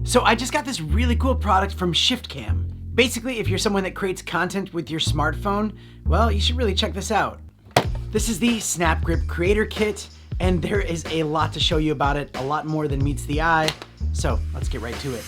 So I just got this really cool product from ShiftCam. Basically, if you're someone that creates content with your smartphone, well, you should really check this out. This is the SNAPGRIP Creator Kit, and there is a lot to show you about it, a lot more than meets the eye. So let's get right to it.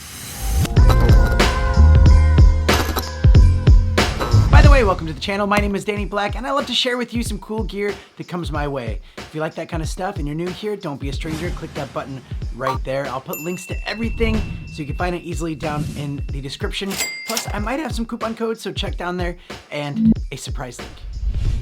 By the way, welcome to the channel. My name is Danny Black, and I love to share with you some cool gear that comes my way. If you like that kind of stuff and you're new here, don't be a stranger. Click that button right there. I'll put links to everything so you can find it easily down in the description. Plus, I might have some coupon codes, so check down there, and a surprise link.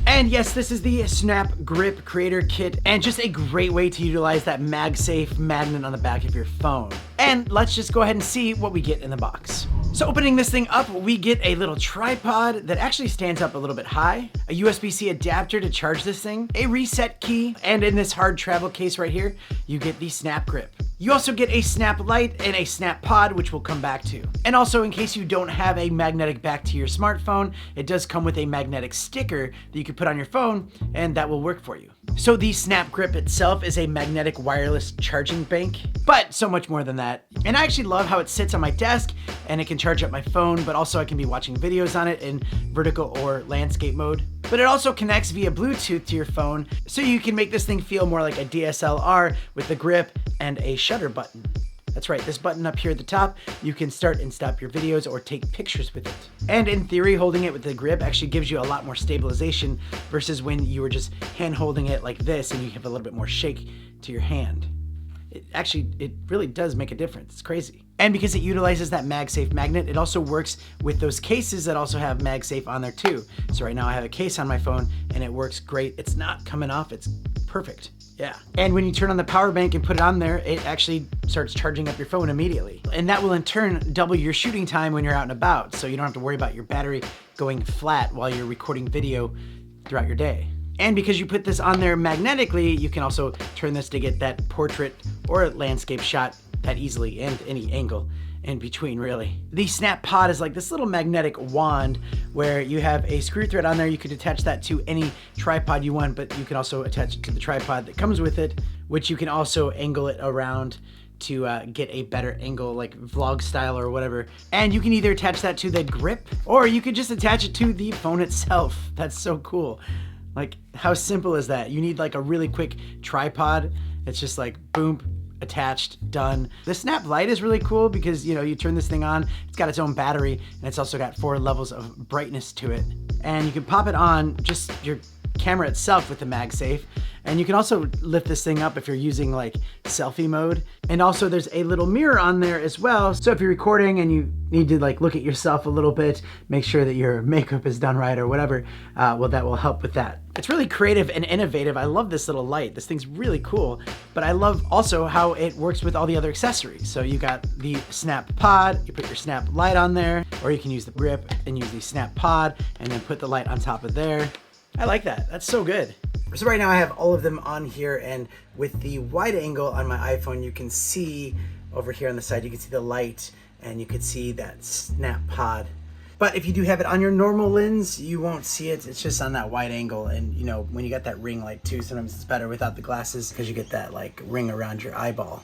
And yes, this is the SNAPGRIP Creator Kit, and just a great way to utilize that MagSafe magnet on the back of your phone. And let's just go ahead and see what we get in the box. So opening this thing up, we get a little tripod that actually stands up a little bit high, a USB-C adapter to charge this thing, a reset key, and in this hard travel case right here, you get the SNAPGRIP. You also get a Snap Light and a Snap Pod, which we'll come back to. And also, in case you don't have a magnetic back to your smartphone, it does come with a magnetic sticker that you can put on your phone, and that will work for you. So the SNAPGRIP itself is a magnetic wireless charging bank, but so much more than that. And I actually love how it sits on my desk, and it can charge up my phone, but also I can be watching videos on it in vertical or landscape mode. But it also connects via Bluetooth to your phone, so you can make this thing feel more like a DSLR with the grip and a shutter button. That's right, this button up here at the top, you can start and stop your videos or take pictures with it. And in theory, holding it with the grip actually gives you a lot more stabilization versus when you were just hand holding it like this and you have a little bit more shake to your hand. It really does make a difference. It's crazy. And because it utilizes that MagSafe magnet, it also works with those cases that also have MagSafe on there too. So right now I have a case on my phone and it works great. It's not coming off, it's perfect. Yeah. And when you turn on the power bank and put it on there, it actually starts charging up your phone immediately. And that will in turn double your shooting time when you're out and about. So you don't have to worry about your battery going flat while you're recording video throughout your day. And because you put this on there magnetically, you can also turn this to get that portrait or landscape shot that easily and any angle in between, really. The Snap Pod is like this little magnetic wand where you have a screw thread on there. You could attach that to any tripod you want, but you can also attach it to the tripod that comes with it, which you can also angle it around to get a better angle, like vlog style or whatever. And you can either attach that to the grip, or you could just attach it to the phone itself. That's so cool. Like, how simple is that? You need like a really quick tripod. It's just like, boom, attached, done. The Snap Light is really cool because, you know, you turn this thing on, it's got its own battery, and it's also got 4 levels of brightness to it. And you can pop it on just your camera itself with the MagSafe. And you can also lift this thing up if you're using like selfie mode. And also there's a little mirror on there as well. So if you're recording and you need to like look at yourself a little bit, make sure that your makeup is done right or whatever, well, that will help with that. It's really creative and innovative. I love this little light. This thing's really cool, but I love also how it works with all the other accessories. So you got the Snap Pod, you put your Snap Light on there, or you can use the grip and use the Snap Pod and then put the light on top of there. I like that. That's so good. So right now I have all of them on here, and with the wide angle on my iPhone, you can see over here on the side, you can see the light and you can see that Snap Pod. But if you do have it on your normal lens, you won't see it. It's just on that wide angle. And you know, when you got that ring light too, sometimes it's better without the glasses because you get that like ring around your eyeball.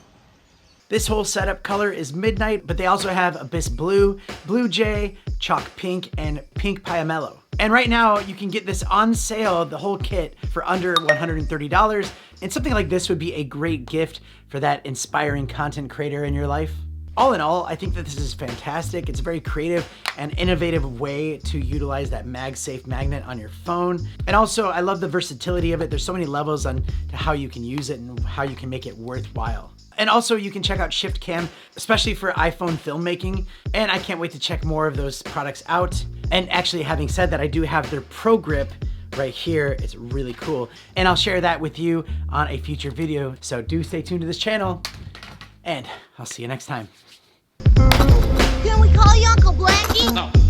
This whole setup color is midnight, but they also have Abyss Blue, Blue Jay, Chalk Pink, and Pink Piamello. And right now you can get this on sale, the whole kit, for under $130. And something like this would be a great gift for that inspiring content creator in your life. All in all, I think that this is fantastic. It's a very creative and innovative way to utilize that MagSafe magnet on your phone. And also, I love the versatility of it. There's so many levels on to how you can use it and how you can make it worthwhile. And also you can check out ShiftCam, especially for iPhone filmmaking. And I can't wait to check more of those products out. And actually, having said that, I do have their Pro Grip right here. It's really cool. And I'll share that with you on a future video. So do stay tuned to this channel, and I'll see you next time. Can we call you Uncle Blackie? No.